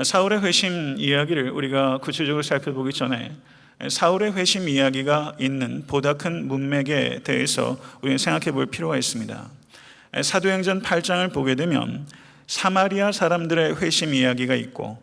사울의 회심 이야기를 우리가 구체적으로 살펴보기 전에 사울의 회심 이야기가 있는 보다 큰 문맥에 대해서 우리는 생각해 볼 필요가 있습니다. 사도행전 8장을 보게 되면 사마리아 사람들의 회심 이야기가 있고,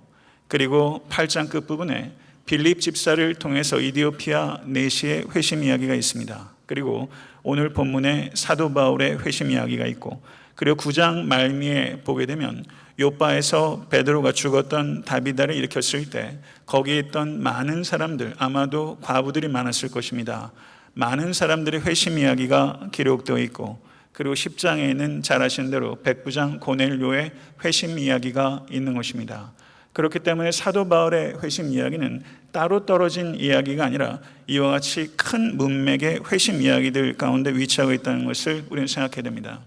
그리고 8장 끝부분에 빌립 집사를 통해서 이디오피아 내시의 회심 이야기가 있습니다. 그리고 오늘 본문에 사도 바울의 회심 이야기가 있고, 그리고 9장 말미에 보게 되면 요바에서 베드로가 죽었던 다비다를 일으켰을 때 거기에 있던 많은 사람들, 아마도 과부들이 많았을 것입니다. 많은 사람들의 회심 이야기가 기록되어 있고, 그리고 10장에는 잘 아시는 대로 백부장 고넬료의 회심 이야기가 있는 것입니다. 그렇기 때문에 사도 바울의 회심 이야기는 따로 떨어진 이야기가 아니라 이와 같이 큰 문맥의 회심 이야기들 가운데 위치하고 있다는 것을 우리는 생각해야 됩니다.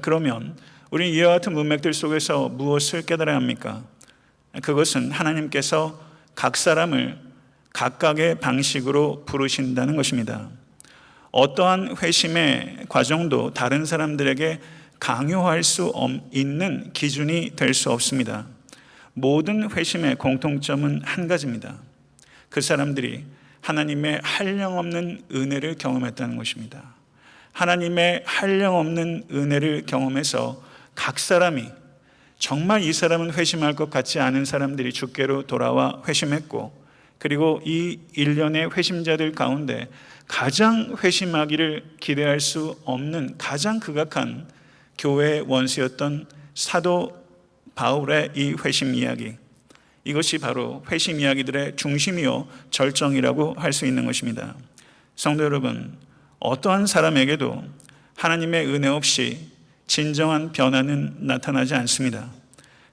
그러면 우리는 이와 같은 문맥들 속에서 무엇을 깨달아야 합니까? 그것은 하나님께서 각 사람을 각각의 방식으로 부르신다는 것입니다. 어떠한 회심의 과정도 다른 사람들에게 강요할 수 있는 기준이 될 수 없습니다. 모든 회심의 공통점은 한 가지입니다. 그 사람들이 하나님의 한량없는 은혜를 경험했다는 것입니다. 하나님의 한량없는 은혜를 경험해서 각 사람이 정말 이 사람은 회심할 것 같지 않은 사람들이 주께로 돌아와 회심했고, 그리고 이 일련의 회심자들 가운데 가장 회심하기를 기대할 수 없는 가장 극악한 교회의 원수였던 사도 바울의 이 회심 이야기, 이것이 바로 회심 이야기들의 중심이요 절정이라고 할 수 있는 것입니다. 성도 여러분, 어떠한 사람에게도 하나님의 은혜 없이 진정한 변화는 나타나지 않습니다.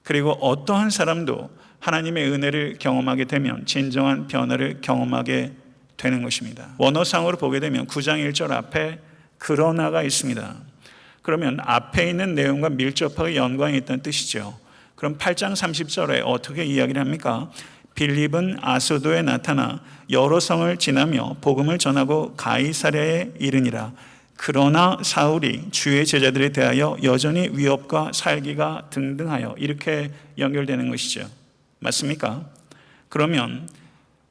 그리고 어떠한 사람도 하나님의 은혜를 경험하게 되면 진정한 변화를 경험하게 되는 것입니다. 원어상으로 보게 되면 9장 1절 앞에 그러나가 있습니다. 그러면 앞에 있는 내용과 밀접하게 연관이 있다는 뜻이죠. 그럼 8장 30절에 어떻게 이야기를 합니까? 빌립은 아소도에 나타나 여러 성을 지나며 복음을 전하고 가이사랴에 이르니라. 그러나 사울이 주의 제자들에 대하여 여전히 위협과 살기가 등등하여, 이렇게 연결되는 것이죠. 맞습니까? 그러면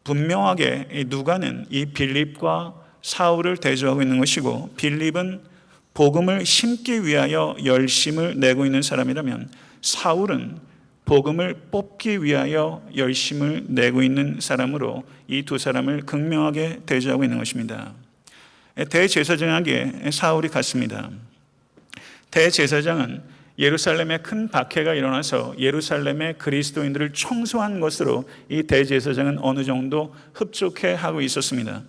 분명하게 누가는 이 빌립과 사울을 대조하고 있는 것이고, 빌립은 복음을 심기 위하여 열심을 내고 있는 사람이라면 사울은 복음을 뽑기 위하여 열심을 내고 있는 사람으로 이 두 사람을 극명하게 대조하고 있는 것입니다. 대제사장에게 사울이 갔습니다. 대제사장은 예루살렘에 큰 박해가 일어나서 예루살렘의 그리스도인들을 청소한 것으로 이 대제사장은 어느 정도 흡족해 하고 있었습니다.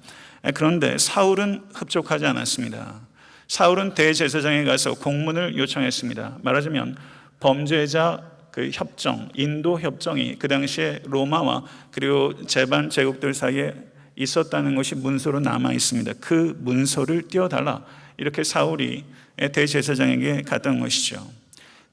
그런데 사울은 흡족하지 않았습니다. 사울은 대제사장에 가서 공문을 요청했습니다. 말하자면 범죄자 협정, 인도 협정이 그 당시에 로마와 그리고 제반 제국들 사이에 있었다는 것이 문서로 남아 있습니다. 그 문서를 띄워달라, 이렇게 사울이 대제사장에게 갔던 것이죠.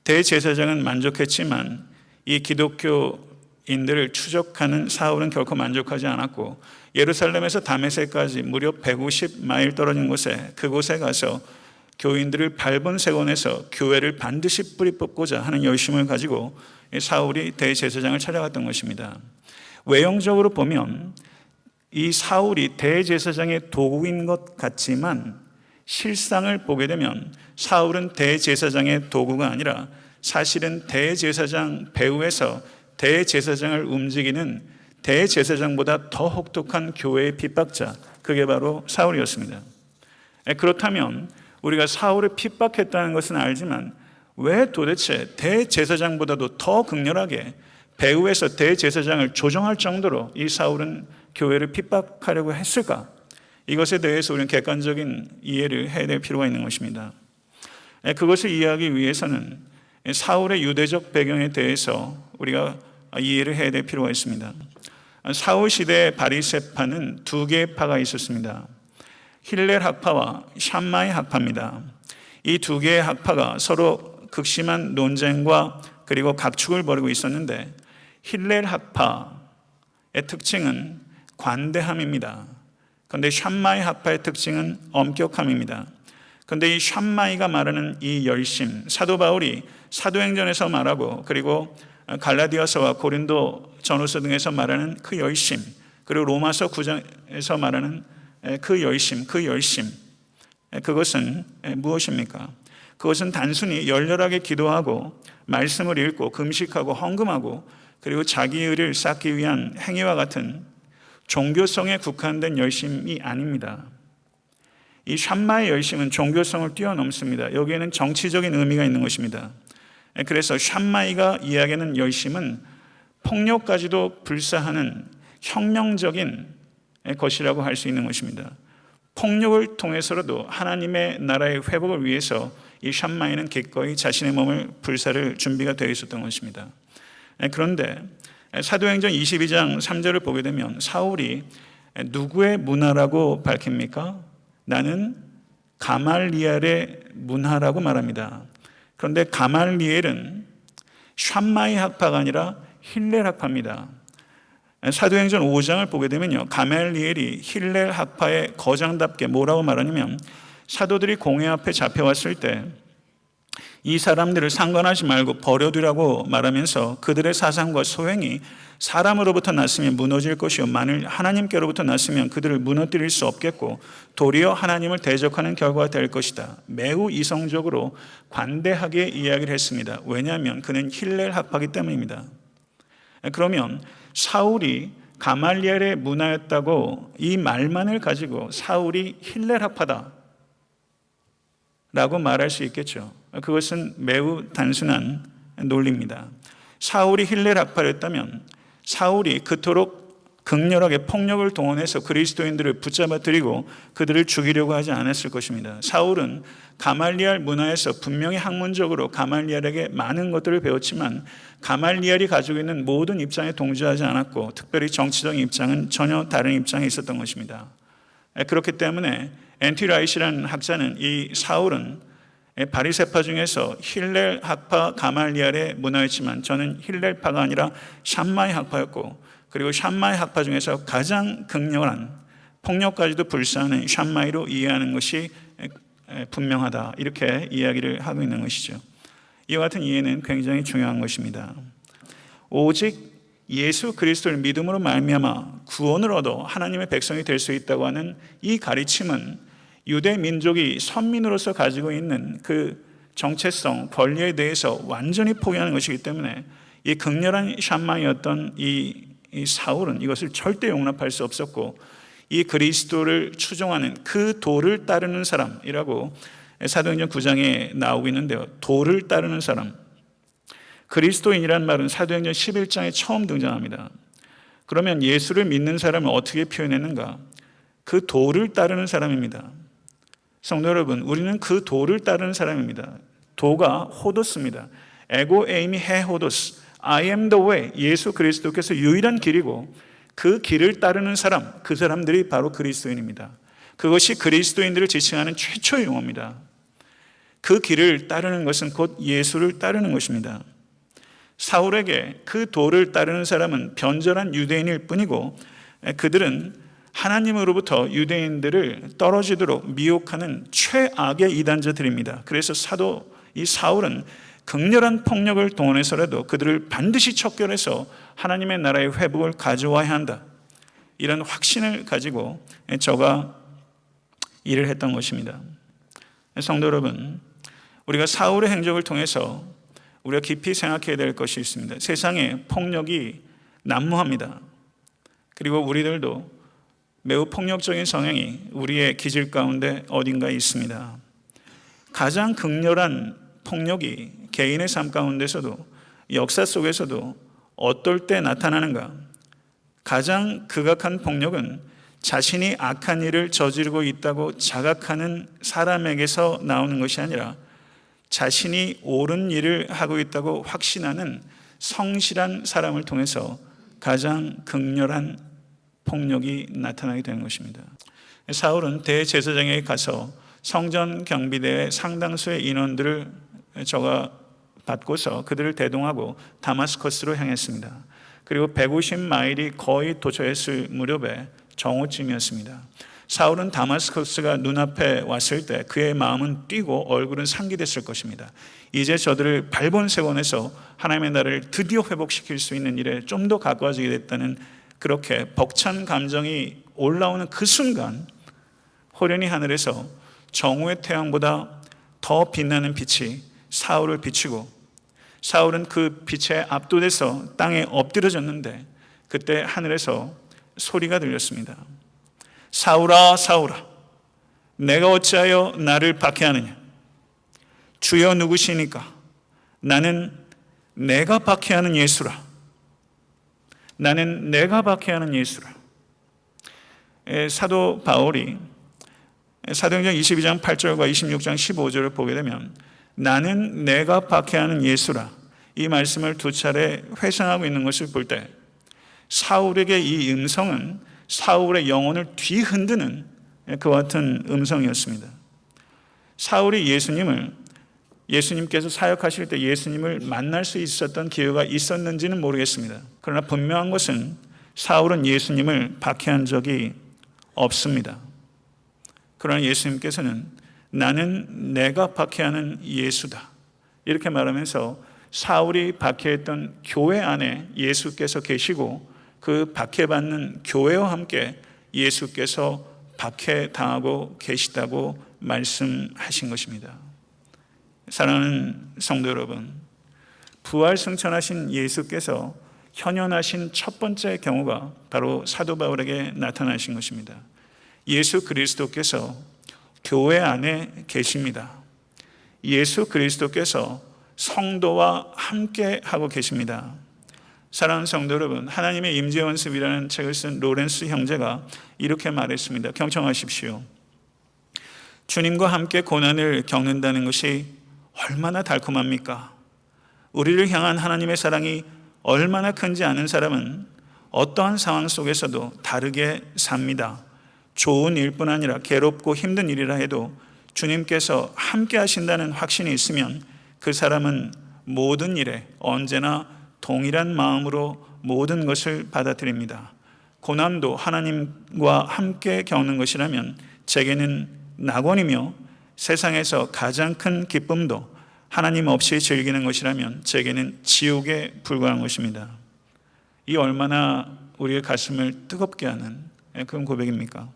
대제사장은 만족했지만 이 기독교인들을 추적하는 사울은 결코 만족하지 않았고, 예루살렘에서 다메섹까지 무려 150마일 떨어진 곳에, 그곳에 가서 교인들을 밟은 세곤에서 교회를 반드시 뿌리 뽑고자 하는 열심을 가지고 사울이 대제사장을 찾아갔던 것입니다. 외형적으로 보면 이 사울이 대제사장의 도구인 것 같지만 실상을 보게 되면 사울은 대제사장의 도구가 아니라 사실은 대제사장 배후에서 대제사장을 움직이는 대제사장보다 더 혹독한 교회의 핍박자, 그게 바로 사울이었습니다. 그렇다면 우리가 사울을 핍박했다는 것은 알지만 왜 도대체 대제사장보다도 더 극렬하게 배후에서 대제사장을 조종할 정도로 이 사울은 교회를 핍박하려고 했을까? 이것에 대해서 우리는 객관적인 이해를 해야 될 필요가 있는 것입니다. 그것을 이해하기 위해서는 사울의 유대적 배경에 대해서 우리가 이해를 해야 될 필요가 있습니다. 사울 시대의 바리새파는 두 개의 파가 있었습니다. 힐렐 학파와 샴마이 학파입니다. 이 두 개의 학파가 서로 극심한 논쟁과 그리고 각축을 벌이고 있었는데, 힐렐 학파의 특징은 관대함입니다. 그런데 샴마이 학파의 특징은 엄격함입니다. 그런데 이 샴마이가 말하는 이 열심, 사도 바울이 사도행전에서 말하고, 그리고 갈라디아서와 고린도 전후서 등에서 말하는 그 열심, 그리고 로마서 9장에서 말하는 그 열심, 그것은 무엇입니까? 그것은 단순히 열렬하게 기도하고 말씀을 읽고 금식하고 헌금하고 그리고 자기 의를 쌓기 위한 행위와 같은 종교성에 국한된 열심이 아닙니다. 이 샴마의 열심은 종교성을 뛰어넘습니다. 여기에는 정치적인 의미가 있는 것입니다. 그래서 샴마이가 이야기하는 열심은 폭력까지도 불사하는 혁명적인 것이라고 할 수 있는 것입니다. 폭력을 통해서라도 하나님의 나라의 회복을 위해서 이 샴마이는 기꺼이 자신의 몸을 불사를 준비가 되어 있었던 것입니다. 그런데 사도행전 22장 3절을 보게 되면 사울이 누구의 문화라고 밝힙니까? 나는 가말리엘의 문화라고 말합니다. 그런데 가말리엘은 샴마이 학파가 아니라 힐렐 학파입니다. 사도행전 5장을 보게 되면요, 가말리엘이 힐렐 학파의 거장답게 뭐라고 말하냐면 사도들이 공회 앞에 잡혀왔을 때 이 사람들을 상관하지 말고 버려두라고 말하면서 그들의 사상과 소행이 사람으로부터 났으면 무너질 것이요 만일 하나님께로부터 났으면 그들을 무너뜨릴 수 없겠고 도리어 하나님을 대적하는 결과가 될 것이다. 매우 이성적으로 관대하게 이야기를 했습니다. 왜냐하면 그는 힐렐 학파이기 때문입니다. 그러면 사울이 가말리엘의 문화였다고 이 말만을 가지고 사울이 힐렐 학파다 라고 말할 수 있겠죠. 그것은 매우 단순한 논리입니다. 사울이 힐렐 학파였다면 사울이 그토록 극렬하게 폭력을 동원해서 그리스도인들을 붙잡아들이고 그들을 죽이려고 하지 않았을 것입니다. 사울은 가말리엘 문화에서 분명히 학문적으로 가말리엘에게 많은 것들을 배웠지만 가말리엘이 가지고 있는 모든 입장에 동조하지 않았고 특별히 정치적인 입장은 전혀 다른 입장에 있었던 것입니다. 그렇기 때문에 엔티라이시라는 학자는 이 사울은 바리새파 중에서 힐렐 학파 가말리엘의 문화였지만 저는 힐렐파가 아니라 샴마이 학파였고 그리고 샴마이 학파 중에서 가장 극렬한 폭력까지도 불사하는 샴마이로 이해하는 것이 분명하다 이렇게 이야기를 하고 있는 것이죠. 이와 같은 이해는 굉장히 중요한 것입니다. 오직 예수 그리스도를 믿음으로 말미암아 구원을 얻어 하나님의 백성이 될 수 있다고 하는 이 가르침은 유대 민족이 선민으로서 가지고 있는 그 정체성, 권리에 대해서 완전히 포기하는 것이기 때문에 이 극렬한 샴마이였던 이 사울은 이것을 절대 용납할 수 없었고 이 그리스도를 추종하는 그 도를 따르는 사람이라고 사도행전 9장에 나오고 있는데요. 도를 따르는 사람. 그리스도인이란 말은 사도행전 11장에 처음 등장합니다. 그러면 예수를 믿는 사람을 어떻게 표현했는가? 그 도를 따르는 사람입니다. 성도 여러분, 우리는 그 도를 따르는 사람입니다. 도가 호도스입니다. 에고 에이미 해 호도스. I am the way. 예수 그리스도께서 유일한 길이고 그 길을 따르는 사람, 그 사람들이 바로 그리스도인입니다. 그것이 그리스도인들을 지칭하는 최초의 용어입니다. 그 길을 따르는 것은 곧 예수를 따르는 것입니다. 사울에게 그 도를 따르는 사람은 변절한 유대인일 뿐이고 그들은 하나님으로부터 유대인들을 떨어지도록 미혹하는 최악의 이단자들입니다. 그래서 사도 이 사울은 극렬한 폭력을 동원해서라도 그들을 반드시 척결해서 하나님의 나라의 회복을 가져와야 한다. 이런 확신을 가지고 저가 일을 했던 것입니다. 성도 여러분, 우리가 사울의 행적을 통해서 우리가 깊이 생각해야 될 것이 있습니다. 세상에 폭력이 난무합니다. 그리고 우리들도 매우 폭력적인 성향이 우리의 기질 가운데 어딘가에 있습니다. 가장 극렬한 폭력이 개인의 삶 가운데서도 역사 속에서도 어떨 때 나타나는가? 가장 극악한 폭력은 자신이 악한 일을 저지르고 있다고 자각하는 사람에게서 나오는 것이 아니라 자신이 옳은 일을 하고 있다고 확신하는 성실한 사람을 통해서 가장 극렬한 폭력이 나타나게 되는 것입니다. 사울은 대제사장에게 가서 성전 경비대의 상당수의 인원들을 저가 받고서 그들을 대동하고 다마스커스로 향했습니다. 그리고 150마일이 거의 도처했을 무렵에 정오쯤이었습니다. 사울은 다마스커스가 눈앞에 왔을 때 그의 마음은 뛰고 얼굴은 상기됐을 것입니다. 이제 저들을 발본색원해서 하나님의 나라를 드디어 회복시킬 수 있는 일에 좀 더 가까워지게 됐다는 그렇게 벅찬 감정이 올라오는 그 순간 호련히 하늘에서 정오의 태양보다 더 빛나는 빛이 사울을 비추고 사울은 그 빛에 압도돼서 땅에 엎드려졌는데 그때 하늘에서 소리가 들렸습니다. 사울아 사울아 내가 어찌하여 나를 박해하느냐. 주여 누구시니까. 나는 내가 박해하는 예수라. 나는 내가 박해하는 예수라. 사도 바울이 사도행전 22장 8절과 26장 15절을 보게 되면 나는 내가 박해하는 예수라 이 말씀을 두 차례 회상하고 있는 것을 볼 때 사울에게 이 음성은 사울의 영혼을 뒤흔드는 그와 같은 음성이었습니다. 사울이 예수님께서 사역하실 때 예수님을 만날 수 있었던 기회가 있었는지는 모르겠습니다. 그러나 분명한 것은 사울은 예수님을 박해한 적이 없습니다. 그러나 예수님께서는 나는 내가 박해하는 예수다 이렇게 말하면서 사울이 박해했던 교회 안에 예수께서 계시고 그 박해받는 교회와 함께 예수께서 박해당하고 계시다고 말씀하신 것입니다. 사랑하는 성도 여러분, 부활승천하신 예수께서 현현하신 첫 번째 경우가 바로 사도 바울에게 나타나신 것입니다. 예수 그리스도께서 교회 안에 계십니다. 예수 그리스도께서 성도와 함께 하고 계십니다. 사랑하는 성도 여러분, 하나님의 임재원습이라는 책을 쓴 로렌스 형제가 이렇게 말했습니다. 경청하십시오. 주님과 함께 고난을 겪는다는 것이 얼마나 달콤합니까? 우리를 향한 하나님의 사랑이 얼마나 큰지 아는 사람은 어떠한 상황 속에서도 다르게 삽니다. 좋은 일뿐 아니라 괴롭고 힘든 일이라 해도 주님께서 함께 하신다는 확신이 있으면 그 사람은 모든 일에 언제나 동일한 마음으로 모든 것을 받아들입니다. 고난도 하나님과 함께 겪는 것이라면 제게는 낙원이며 세상에서 가장 큰 기쁨도 하나님 없이 즐기는 것이라면 제게는 지옥에 불과한 것입니다. 이 얼마나 우리의 가슴을 뜨겁게 하는 그런 고백입니까?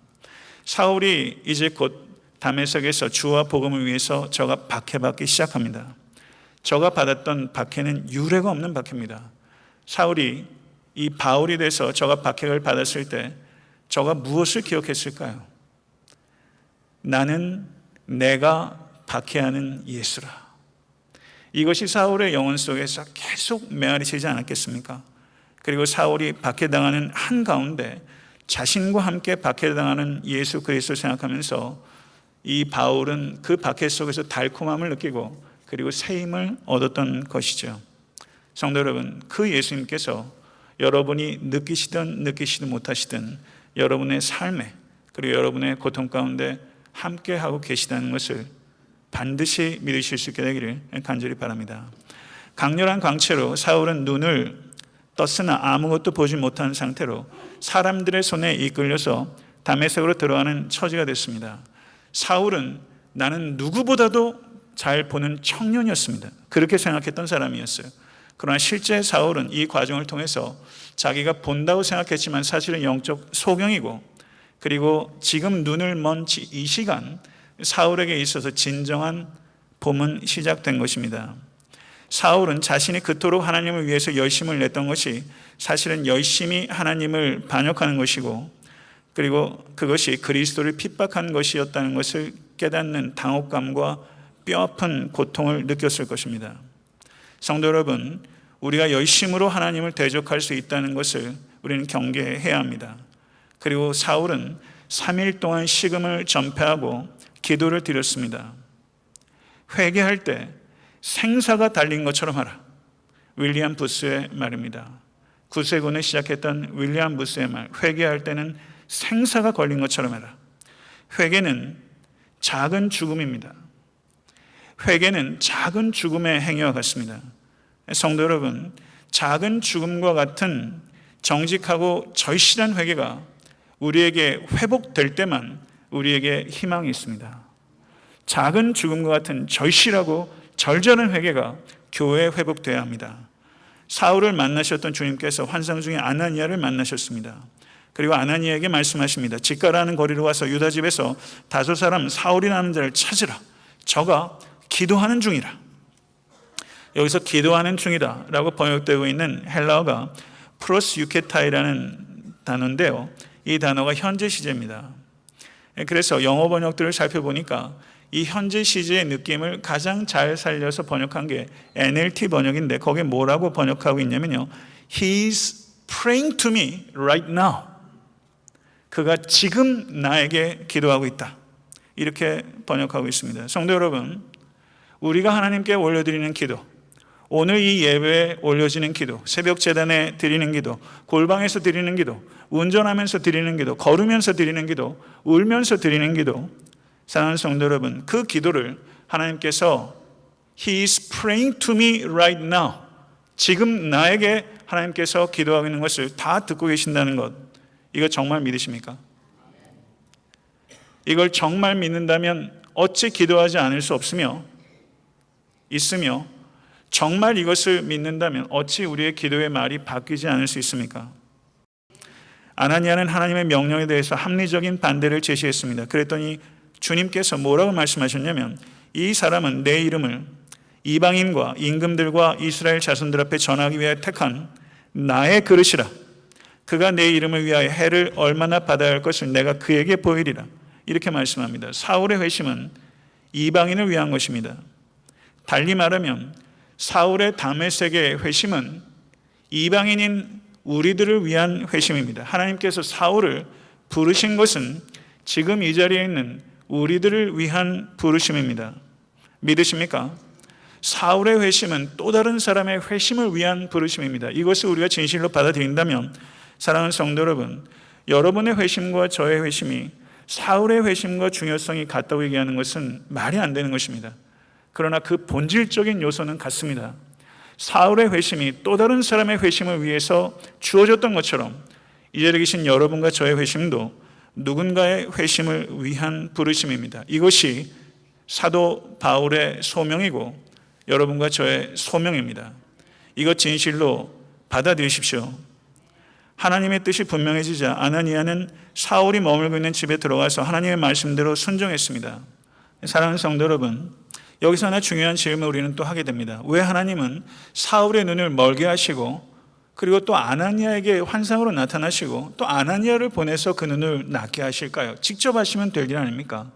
사울이 이제 곧 다메섹에서 주와 복음을 위해서 저가 박해받기 시작합니다. 저가 받았던 박해는 유례가 없는 박해입니다. 사울이 이 바울이 돼서 저가 박해를 받았을 때 저가 무엇을 기억했을까요? 나는 내가 박해하는 예수라. 이것이 사울의 영혼 속에서 계속 메아리치지 않았겠습니까? 그리고 사울이 박해당하는 한가운데 자신과 함께 박해당하는 예수 그리스도를 생각하면서 이 바울은 그 박해 속에서 달콤함을 느끼고 그리고 새 힘을 얻었던 것이죠. 성도 여러분, 그 예수님께서 여러분이 느끼시든 못하시든 여러분의 삶에 그리고 여러분의 고통 가운데 함께하고 계시다는 것을 반드시 믿으실 수 있게 되기를 간절히 바랍니다. 강렬한 광채로 사울은 눈을 떴으나 아무것도 보지 못한 상태로 사람들의 손에 이끌려서 다메섹으로 들어가는 처지가 됐습니다. 사울은 나는 누구보다도 잘 보는 청년이었습니다. 그렇게 생각했던 사람이었어요. 그러나 실제 사울은 이 과정을 통해서 자기가 본다고 생각했지만 사실은 영적 소경이고 그리고 지금 눈을 먼 이 시간 사울에게 있어서 진정한 봄은 시작된 것입니다. 사울은 자신이 그토록 하나님을 위해서 열심을 냈던 것이 사실은 열심히 하나님을 반역하는 것이고 그리고 그것이 그리스도를 핍박한 것이었다는 것을 깨닫는 당혹감과 뼈아픈 고통을 느꼈을 것입니다. 성도 여러분, 우리가 열심으로 하나님을 대적할 수 있다는 것을 우리는 경계해야 합니다. 그리고 사울은 3일 동안 식음을 전폐하고 기도를 드렸습니다. 회개할 때 생사가 달린 것처럼 하라. 윌리엄 부스의 말입니다. 구세군을 시작했던 윌리엄 부스의 말. 회개할 때는 생사가 걸린 것처럼 해라. 회개는 작은 죽음입니다. 회개는 작은 죽음의 행위와 같습니다. 성도 여러분, 작은 죽음과 같은 정직하고 절실한 회개가 우리에게 회복될 때만 우리에게 희망이 있습니다. 작은 죽음과 같은 절실하고 절절한 회개가 교회에 회복되어야 합니다. 사울을 만나셨던 주님께서 환상 중에 아나니아를 만나셨습니다. 그리고 아나니아에게 말씀하십니다. 직가라는 거리로 와서 유다 집에서 5 사람 사울이라는 자를 찾으라. 저가 기도하는 중이라. 여기서 기도하는 중이다 라고 번역되고 있는 헬라어가 프로스 유케타이라는 단어인데요, 이 단어가 현재 시제입니다. 그래서 영어 번역들을 살펴보니까 이 현재 시제의 느낌을 가장 잘 살려서 번역한 게 NLT 번역인데, 거기에 뭐라고 번역하고 있냐면요, He's praying to me right now. 그가 지금 나에게 기도하고 있다, 이렇게 번역하고 있습니다. 성도 여러분, 우리가 하나님께 올려드리는 기도, 오늘 이 예배에 올려지는 기도, 새벽 제단에 드리는 기도, 골방에서 드리는 기도, 운전하면서 드리는 기도, 걸으면서 드리는 기도, 울면서 드리는 기도, 사랑하는 성도 여러분, 그 기도를 하나님께서 He is praying to me right now, 지금 나에게 하나님께서 기도하고 있는 것을 다 듣고 계신다는 것, 이거 정말 믿으십니까? 이걸 정말 믿는다면 어찌 기도하지 않을 수 있으며 정말 이것을 믿는다면 어찌 우리의 기도의 말이 바뀌지 않을 수 있습니까? 아나니아는 하나님의 명령에 대해서 합리적인 반대를 제시했습니다. 그랬더니 주님께서 뭐라고 말씀하셨냐면, 이 사람은 내 이름을 이방인과 임금들과 이스라엘 자손들 앞에 전하기 위해 택한 나의 그릇이라. 그가 내 이름을 위하여 해를 얼마나 받아야 할 것을 내가 그에게 보이리라. 이렇게 말씀합니다. 사울의 회심은 이방인을 위한 것입니다. 달리 말하면 사울의 다메섹의 회심은 이방인인 우리들을 위한 회심입니다. 하나님께서 사울을 부르신 것은 지금 이 자리에 있는 우리들을 위한 부르심입니다. 믿으십니까? 사울의 회심은 또 다른 사람의 회심을 위한 부르심입니다. 이것을 우리가 진실로 받아들인다면, 사랑하는 성도 여러분, 여러분의 회심과 저의 회심이 사울의 회심과 중요성이 같다고 얘기하는 것은 말이 안 되는 것입니다. 그러나 그 본질적인 요소는 같습니다. 사울의 회심이 또 다른 사람의 회심을 위해서 주어졌던 것처럼 이 자리에 계신 여러분과 저의 회심도 누군가의 회심을 위한 부르심입니다. 이것이 사도 바울의 소명이고 여러분과 저의 소명입니다. 이것 진실로 받아들이십시오. 하나님의 뜻이 분명해지자 아나니아는 사울이 머물고 있는 집에 들어가서 하나님의 말씀대로 순종했습니다. 사랑하는 성도 여러분, 여기서 하나 중요한 질문을 우리는 또 하게 됩니다. 왜 하나님은 사울의 눈을 멀게 하시고, 그리고 또 아나니아에게 환상으로 나타나시고 또 아나니아를 보내서 그 눈을 낫게 하실까요? 직접 하시면 될 일 아닙니까?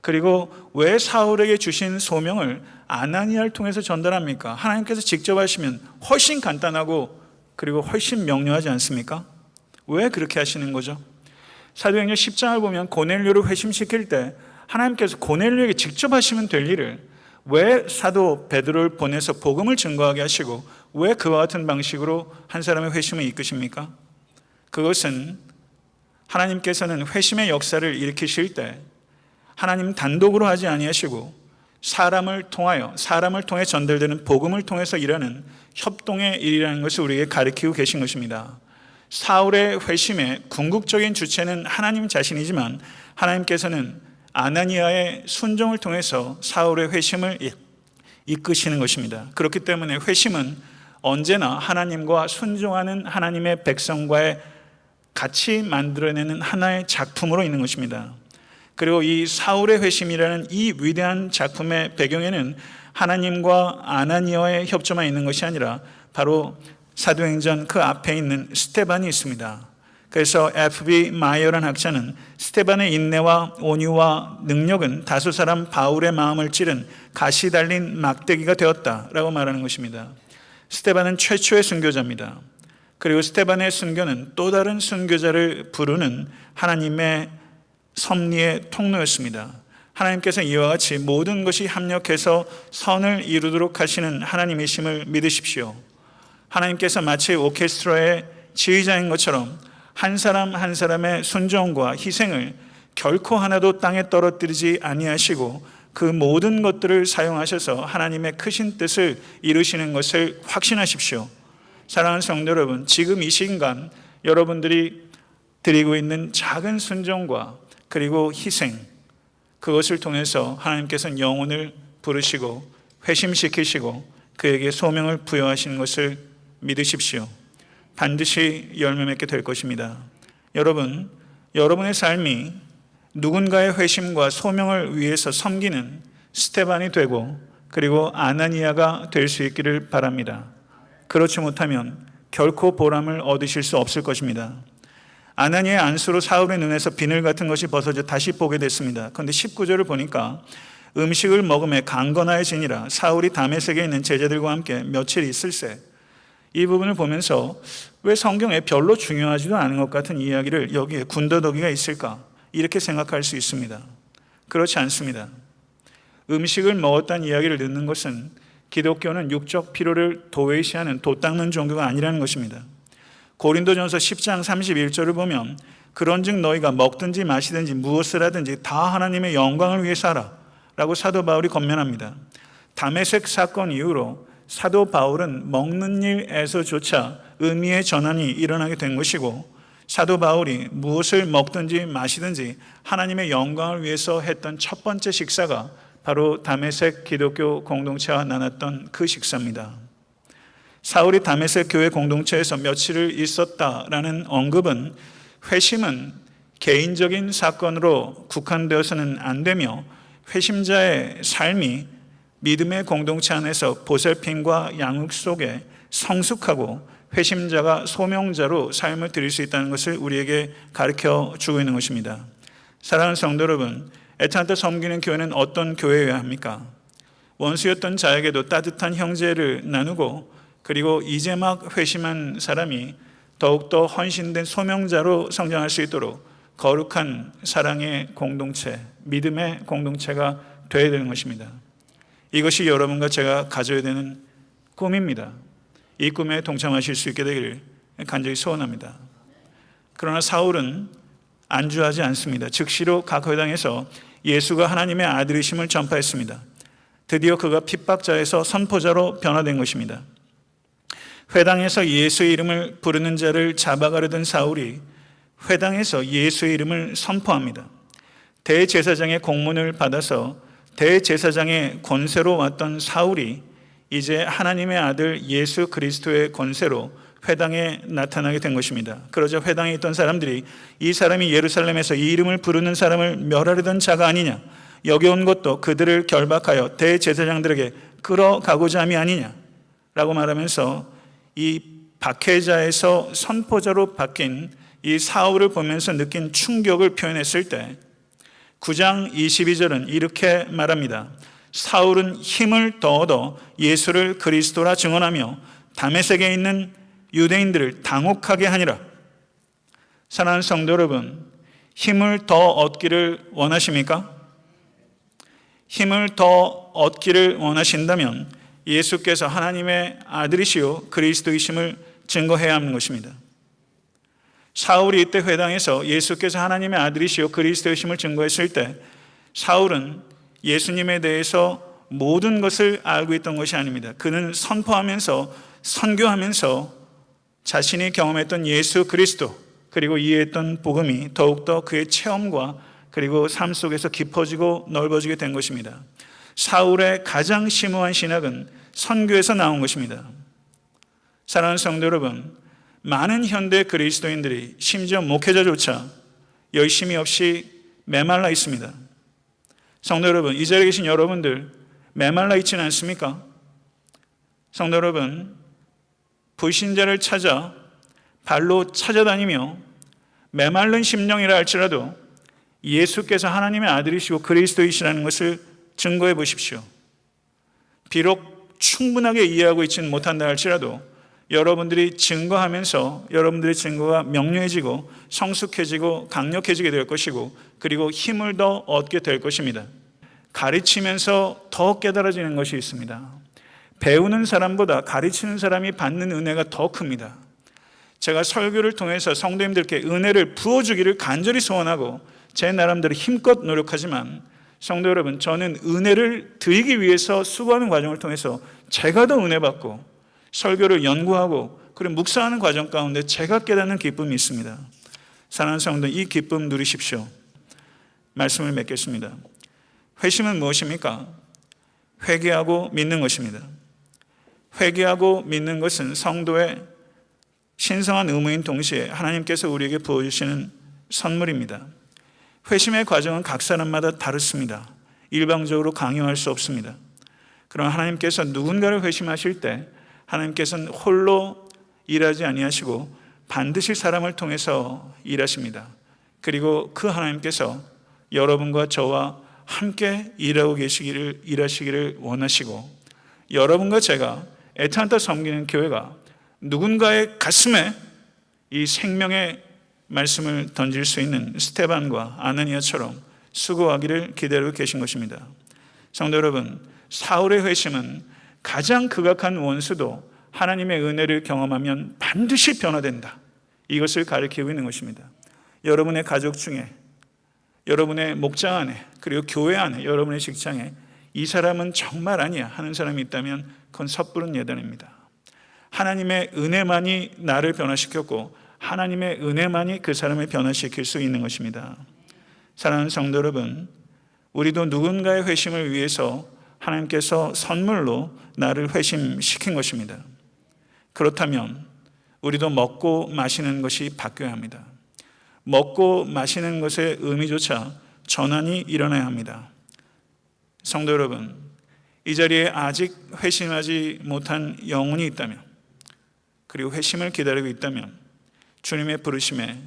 그리고 왜 사울에게 주신 소명을 아나니아를 통해서 전달합니까? 하나님께서 직접 하시면 훨씬 간단하고 그리고 훨씬 명료하지 않습니까? 왜 그렇게 하시는 거죠? 사도행전 10장을 보면 고넬료를 회심시킬 때 하나님께서 고넬료에게 직접 하시면 될 일을 왜 사도 베드로를 보내서 복음을 증거하게 하시고 왜 그와 같은 방식으로 한 사람의 회심을 이끄십니까? 그것은 하나님께서는 회심의 역사를 일으키실 때 하나님 단독으로 하지 아니하시고 사람을 통해 전달되는 복음을 통해서 일하는 협동의 일이라는 것을 우리에게 가르치고 계신 것입니다. 사울의 회심의 궁극적인 주체는 하나님 자신이지만 하나님께서는 아나니아의 순종을 통해서 사울의 회심을 이끄시는 것입니다. 그렇기 때문에 회심은 언제나 하나님과 순종하는 하나님의 백성과의 같이 만들어내는 하나의 작품으로 있는 것입니다. 그리고 이 사울의 회심이라는 이 위대한 작품의 배경에는 하나님과 아나니아의 협조만 있는 것이 아니라 바로 사도행전 그 앞에 있는 스데반이 있습니다. 그래서 F.B. 마이어라는 학자는 스데반의 인내와 온유와 능력은 5 사람 바울의 마음을 찌른 가시 달린 막대기가 되었다라고 말하는 것입니다. 스데반은 최초의 순교자입니다. 그리고 스데반의 순교는 또 다른 순교자를 부르는 하나님의 섭리의 통로였습니다. 하나님께서 이와 같이 모든 것이 합력해서 선을 이루도록 하시는 하나님이심을 믿으십시오. 하나님께서 마치 오케스트라의 지휘자인 것처럼 한 사람 한 사람의 순종과 희생을 결코 하나도 땅에 떨어뜨리지 아니하시고 그 모든 것들을 사용하셔서 하나님의 크신 뜻을 이루시는 것을 확신하십시오. 사랑하는 성도 여러분, 지금 이 시간 여러분들이 드리고 있는 작은 순종과 그리고 희생, 그것을 통해서 하나님께서는 영혼을 부르시고 회심시키시고 그에게 소명을 부여하시는 것을 믿으십시오. 반드시 열매 맺게 될 것입니다. 여러분, 여러분의 삶이 누군가의 회심과 소명을 위해서 섬기는 스테반이 되고 그리고 아나니아가 될 수 있기를 바랍니다. 그렇지 못하면 결코 보람을 얻으실 수 없을 것입니다. 아나니아의 안수로 사울의 눈에서 비늘 같은 것이 벗어져 다시 보게 됐습니다. 그런데 19절을 보니까 음식을 먹음에 강건하여지니라. 사울이 다메섹에 있는 제자들과 함께 며칠 있을새. 이 부분을 보면서 왜 성경에 별로 중요하지도 않은 것 같은 이야기를 여기에 군더더기가 있을까? 이렇게 생각할 수 있습니다. 그렇지 않습니다. 음식을 먹었다는 이야기를 듣는 것은 기독교는 육적 필요를 도외시하는 도 닦는 종교가 아니라는 것입니다. 고린도전서 10장 31절을 보면 그런즉 너희가 먹든지 마시든지 무엇을 하든지 다 하나님의 영광을 위해서 하라 라고 사도 바울이 권면합니다. 다메섹 사건 이후로 사도 바울은 먹는 일에서조차 의미의 전환이 일어나게 된 것이고, 사도 바울이 무엇을 먹든지 마시든지 하나님의 영광을 위해서 했던 첫 번째 식사가 바로 다메섹 기독교 공동체와 나눴던 그 식사입니다. 사울이 다메섹 교회 공동체에서 며칠을 있었다라는 언급은 회심은 개인적인 사건으로 국한되어서는 안 되며 회심자의 삶이 믿음의 공동체 안에서 보살핌과 양육 속에 성숙하고 회심자가 소명자로 삶을 드릴 수 있다는 것을 우리에게 가르쳐 주고 있는 것입니다. 사랑하는 성도 여러분, 애타한테 섬기는 교회는 어떤 교회여야 합니까? 원수였던 자에게도 따뜻한 형제를 나누고, 그리고 이제 막 회심한 사람이 더욱더 헌신된 소명자로 성장할 수 있도록 거룩한 사랑의 공동체, 믿음의 공동체가 되어야 되는 것입니다. 이것이 여러분과 제가 가져야 되는 꿈입니다. 이 꿈에 동참하실 수 있게 되기를 간절히 소원합니다. 그러나 사울은 안주하지 않습니다. 즉시로 각 회당에서 예수가 하나님의 아들이심을 전파했습니다. 드디어 그가 핍박자에서 선포자로 변화된 것입니다. 회당에서 예수의 이름을 부르는 자를 잡아가려던 사울이 회당에서 예수의 이름을 선포합니다. 대제사장의 공문을 받아서 대제사장의 권세로 왔던 사울이 이제 하나님의 아들 예수 그리스도의 권세로 회당에 나타나게 된 것입니다. 그러자 회당에 있던 사람들이 이 사람이 예루살렘에서 이 이름을 부르는 사람을 멸하려던 자가 아니냐, 여기 온 것도 그들을 결박하여 대제사장들에게 끌어가고자 함이 아니냐 라고 말하면서 이 박해자에서 선포자로 바뀐 이 사울을 보면서 느낀 충격을 표현했을 때 9장 22절은 이렇게 말합니다. 사울은 힘을 더 얻어 예수를 그리스도라 증언하며 다메섹에 있는 유대인들을 당혹하게 하니라. 사랑하는 성도 여러분, 힘을 더 얻기를 원하십니까? 힘을 더 얻기를 원하신다면 예수께서 하나님의 아들이시요 그리스도이심을 증거해야 하는 것입니다. 사울이 이때 회당에서 예수께서 하나님의 아들이시요 그리스도이심을 증거했을 때 사울은 예수님에 대해서 모든 것을 알고 있던 것이 아닙니다. 그는 선포하면서 선교하면서 자신이 경험했던 예수 그리스도 그리고 이해했던 복음이 더욱더 그의 체험과 그리고 삶 속에서 깊어지고 넓어지게 된 것입니다. 사울의 가장 심오한 신학은 선교에서 나온 것입니다. 사랑하는 성도 여러분, 많은 현대 그리스도인들이 심지어 목회자조차 열심히 없이 메말라 있습니다. 성도 여러분, 이 자리에 계신 여러분들 메말라 있지는 않습니까? 성도 여러분, 불신자를 찾아 발로 찾아다니며 메말른 심령이라 할지라도 예수께서 하나님의 아들이시고 그리스도이시라는 것을 증거해 보십시오. 비록 충분하게 이해하고 있지는 못한다 할지라도 여러분들이 증거하면서 여러분들의 증거가 명료해지고 성숙해지고 강력해지게 될 것이고, 그리고 힘을 더 얻게 될 것입니다. 가르치면서 더 깨달아지는 것이 있습니다. 배우는 사람보다 가르치는 사람이 받는 은혜가 더 큽니다. 제가 설교를 통해서 성도님들께 은혜를 부어주기를 간절히 소원하고 제 나름대로 힘껏 노력하지만, 성도 여러분, 저는 은혜를 드리기 위해서 수고하는 과정을 통해서 제가 더 은혜 받고 설교를 연구하고 그리고 묵상하는 과정 가운데 제가 깨닫는 기쁨이 있습니다. 사랑하는 성도, 이 기쁨 누리십시오. 말씀을 맺겠습니다. 회심은 무엇입니까? 회개하고 믿는 것입니다. 회개하고 믿는 것은 성도의 신성한 의무인 동시에 하나님께서 우리에게 부어주시는 선물입니다. 회심의 과정은 각 사람마다 다릅니다. 일방적으로 강요할 수 없습니다. 그러나 하나님께서 누군가를 회심하실 때 하나님께서는 홀로 일하지 아니하시고 반드시 사람을 통해서 일하십니다. 그리고 그 하나님께서 여러분과 저와 함께 일하시기를 원하시고, 여러분과 제가 애타한테 섬기는 교회가 누군가의 가슴에 이 생명의 말씀을 던질 수 있는 스테반과 아나니아처럼 수고하기를 기다리고 계신 것입니다. 성도 여러분, 사울의 회심은 가장 극악한 원수도 하나님의 은혜를 경험하면 반드시 변화된다, 이것을 가리키고 있는 것입니다. 여러분의 가족 중에, 여러분의 목장 안에, 그리고 교회 안에, 여러분의 직장에 이 사람은 정말 아니야 하는 사람이 있다면 그건 섣부른 예단입니다. 하나님의 은혜만이 나를 변화시켰고 하나님의 은혜만이 그 사람을 변화시킬 수 있는 것입니다. 사랑하는 성도 여러분, 우리도 누군가의 회심을 위해서 하나님께서 선물로 나를 회심시킨 것입니다. 그렇다면 우리도 먹고 마시는 것이 바뀌어야 합니다. 먹고 마시는 것의 의미조차 전환이 일어나야 합니다. 성도 여러분, 이 자리에 아직 회심하지 못한 영혼이 있다면, 그리고 회심을 기다리고 있다면 주님의 부르심에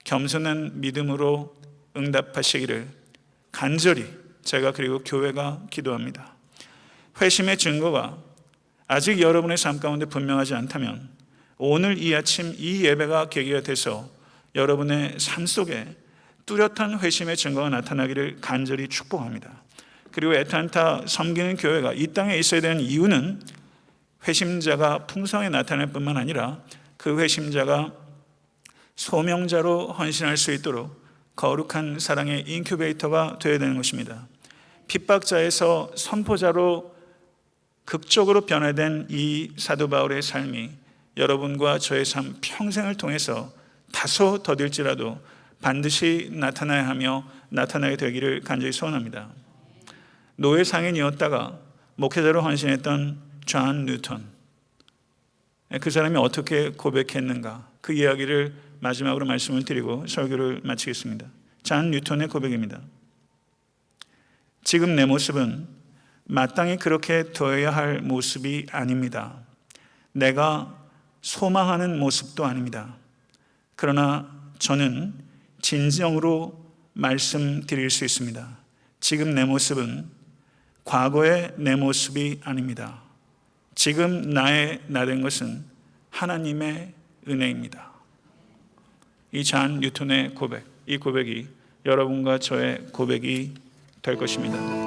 겸손한 믿음으로 응답하시기를 간절히 제가 그리고 교회가 기도합니다. 회심의 증거가 아직 여러분의 삶 가운데 분명하지 않다면 오늘 이 아침 이 예배가 계기가 돼서 여러분의 삶 속에 뚜렷한 회심의 증거가 나타나기를 간절히 축복합니다. 그리고 애타한테 섬기는 교회가 이 땅에 있어야 되는 이유는 회심자가 풍성히 나타날 뿐만 아니라 그 회심자가 소명자로 헌신할 수 있도록 거룩한 사랑의 인큐베이터가 되어야 되는 것입니다. 핍박자에서 선포자로 극적으로 변화된 이 사도 바울의 삶이 여러분과 저의 삶 평생을 통해서 다소 더딜지라도 반드시 나타나야 하며 나타나게 되기를 간절히 소원합니다. 노예 상인이었다가 목회자로 헌신했던 존 뉴턴, 그 사람이 어떻게 고백했는가, 그 이야기를 마지막으로 말씀을 드리고 설교를 마치겠습니다. 존 뉴턴의 고백입니다. 지금 내 모습은 마땅히 그렇게 되어야 할 모습이 아닙니다. 내가 소망하는 모습도 아닙니다. 그러나 저는 진정으로 말씀드릴 수 있습니다. 지금 내 모습은 과거의 내 모습이 아닙니다. 지금 나의 나된 것은 하나님의 은혜입니다. 이 존 뉴턴의 고백, 이 고백이 여러분과 저의 고백이 될 것입니다.